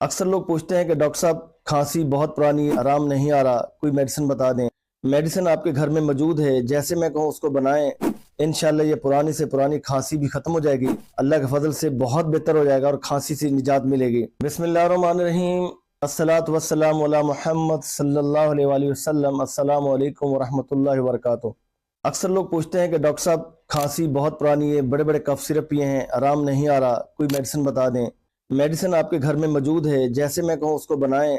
अक्सर लोग पूछते हैं कि डॉक्टर साहब खांसी बहुत पुरानी आराम नहीं आ रहा, कोई मेडिसिन बता दें। मेडिसिन आपके घर में मौजूद है, जैसे मैं कहूँ उसको बनाएं। इंशाल्लाह ये पुरानी से पुरानी खांसी भी खत्म हो जाएगी, अल्लाह के फजल से बहुत बेहतर हो जाएगा और खांसी से निजात मिलेगी। बिस्मिल्लाहिर्रहमानिर्रहीम। अस्सलातु वस्सलामु अला मुहम्मद सल्लल्लाहु अलैहि वसल्लम। अस्सलामु अलैकुम वरहमतुल्लाहि वबरकातुहू। अक्सर लोग पूछते हैं कि डॉक्टर साहब खांसी बहुत पुरानी है, बड़े बड़े कफ सिरप पिए हैं, आराम नहीं आ रहा, कोई मेडिसिन बता दें। मेडिसिन आपके घर में मौजूद है, जैसे मैं कहूँ उसको बनाएं।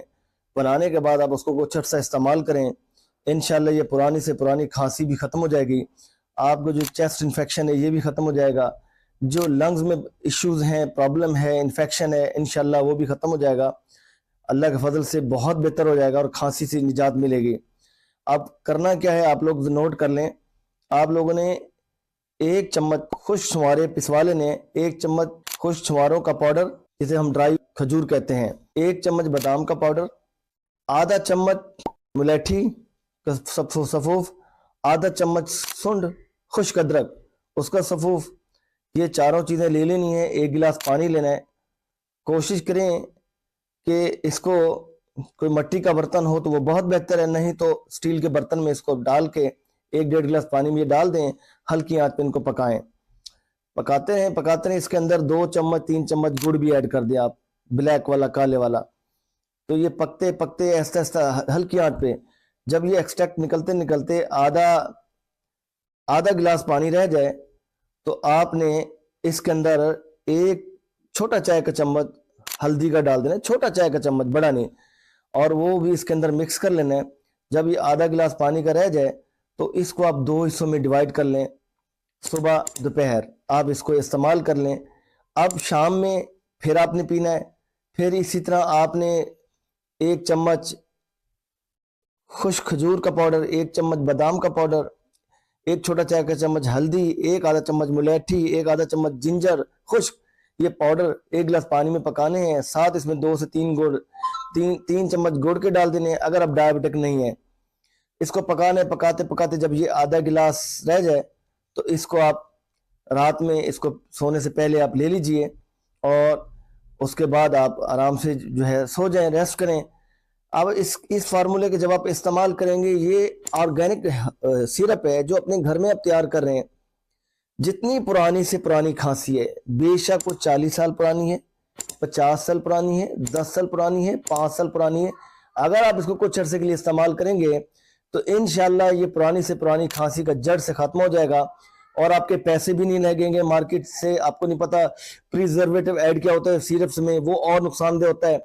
बनाने के बाद आप उसको कुछ अर्सा इस्तेमाल करें। इंशाल्लाह ये पुरानी से पुरानी खांसी भी ख़त्म हो जाएगी। आपको जो चेस्ट इन्फेक्शन है ये भी ख़त्म हो जाएगा। जो लंग्स में इश्यूज हैं, प्रॉब्लम है, इन्फेक्शन है, इंशाल्लाह वो भी ख़त्म हो जाएगा। अल्लाह के फजल से बहुत बेहतर हो जाएगा और खांसी से निजात मिलेगी। अब करना क्या है, आप लोग नोट कर लें। आप लोगों ने 1 चम्मच खुश्क छुहारे पिसवा लेने। 1 चम्मच खुश्क छुहारों का पाउडर, जिसे हम ड्राई खजूर कहते हैं। 1 चम्मच बादाम का पाउडर, आधा चम्मच मुलेठी का सफूफ, आधा चम्मच सुंड, खुश्क अदरक उसका सफूफ। ये चारों चीज़ें ले लेनी है। 1 गिलास पानी लेना है। कोशिश करें कि इसको कोई मिट्टी का बर्तन हो तो वो बहुत बेहतर है, नहीं तो स्टील के बर्तन में इसको डाल के 1-1.5 गिलास पानी में ये डाल दें। हल्की आंच पे इनको पकाएं। पकाते हैं इसके अंदर 2 चम्मच 3 चम्मच गुड़ भी ऐड कर दें आप, ब्लैक वाला, काले वाला। तो ये पकते पकते ऐसा ऐसा हल्की आंच पे, जब ये एक्सट्रैक्ट निकलते निकलते आधा गिलास पानी रह जाए तो आपने इसके अंदर 1 छोटा चाय का चम्मच हल्दी का डाल देना है, छोटा चाय का चम्मच, बड़ा नहीं। और वो भी इसके अंदर मिक्स कर लेना है। जब ये आधा गिलास पानी का रह जाए तो इसको आप 2 हिस्सों में डिवाइड कर लें। सुबह दोपहर आप इसको इस्तेमाल कर लें। अब शाम में फिर आपने पीना है। फिर इसी तरह आपने 1 चम्मच खुश्क खजूर का पाउडर, 1 चम्मच बादाम का पाउडर, 1 छोटा चाय का चम्मच हल्दी, 1 आधा चम्मच मुलेठी, 1 आधा चम्मच जिंजर खुश्क, ये पाउडर 1 गिलास पानी में पकाने हैं। साथ इसमें 2 से 3 गुड़, 3 चम्मच गुड़ के डाल देने हैं अगर आप डायबिटिक नहीं है। इसको पकाने पकाते पकाते जब ये आधा गिलास रह जाए तो इसको आप रात में, इसको सोने से पहले आप ले लीजिए और उसके बाद आप आराम से जो है सो जाएं, रेस्ट करें। अब इस फार्मूले के जब आप इस्तेमाल करेंगे, ये ऑर्गेनिक सिरप है जो अपने घर में आप तैयार कर रहे हैं। जितनी पुरानी से पुरानी खांसी है, बेशक वो 40 साल पुरानी है, 50 साल पुरानी है, 10 साल पुरानी है, 5 साल पुरानी है, अगर आप इसको कुछ अर्से के लिए इस्तेमाल करेंगे तो इंशाल्लाह ये पुरानी से पुरानी खांसी का जड़ से खत्म हो जाएगा और आपके पैसे भी नहीं लगेंगे मार्केट से। आपको नहीं पता प्रिजर्वेटिव ऐड क्या होता है सिरप्स में, वो और नुकसानदेह होता है।